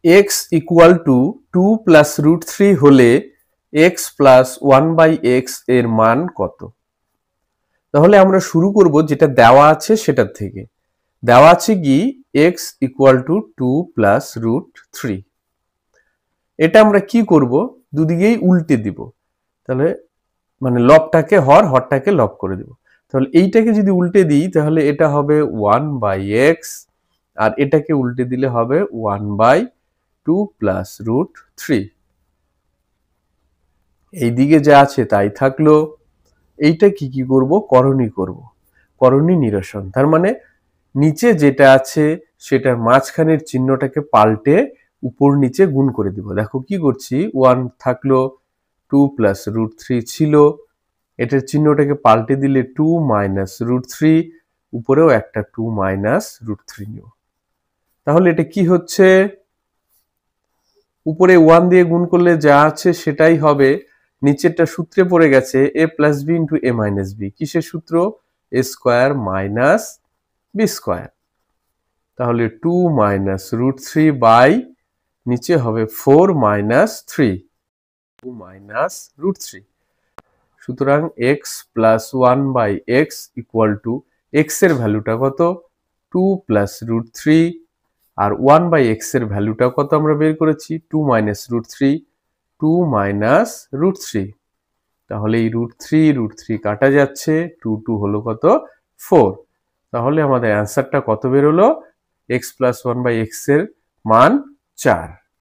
x equal to 2 plus root 3 হলে x plus 1/x এর মান কত? তাহলে আমরা শুরু করব যেটা দেওয়া আছে সেটার থেকে। দেওয়া আছে কি x equal to 2 plus root 3। এটা আমরা কি করব, দুদিকেই উল্টে দিব। তাহলে মানে লবটাকে হরটাকে লব করে দিব। তাহলে এইটাকে যদি উল্টে দিই তাহলে এটা হবে 1/x, আর এটাকে উল্টে দিলে হবে 1/2 প্লাস রুট 3। এইদিকে যা আছে তাই থাকলো। এইটা কি করব, করণী করব, করণী নিরসন। তার মানে নিচে যেটা আছে সেটার মাঝখানের চিহ্নটাকে পাল্টে উপর নিচে গুণ করে দিব। দেখো কি করছি, 1 থাকলো, 2 প্লাস রুট 3 ছিল, এটার চিহ্নটাকে পাল্টে দিলে 2 মাইনাস রুট 3, উপরেও একটা 2 মাইনাস রুট 3 নিব। তাহলে এটা কি হচ্ছে, উপরে 1 দিয়ে গুণ করলে যা আছে সেটাই হবে, নিচেরটা সূত্রে পড়ে গেছে a plus B into A minus B. কিসের সূত্র? A square minus B square. তাহলে 2 মাইনাস রুট 3 বাই নিচে হবে 4 মাইনাস 3, 2 মাইনাস রুট 3। সুতরাং x plus 1/x equal to x এর ভ্যালুটা কত? 2 প্লাস রুট 3, আর 1/x এর ভ্যালুটা কত আমরা বের করেছি? 2 মাইনাস রুট 3, 2 মাইনাস রুট 3। তাহলে এই রুট 3 কাটা যাচ্ছে, 2 হলো কত? 4। তাহলে আমাদের অ্যান্সারটা কত বেরোলো? x প্লাস 1/x এর মান 4।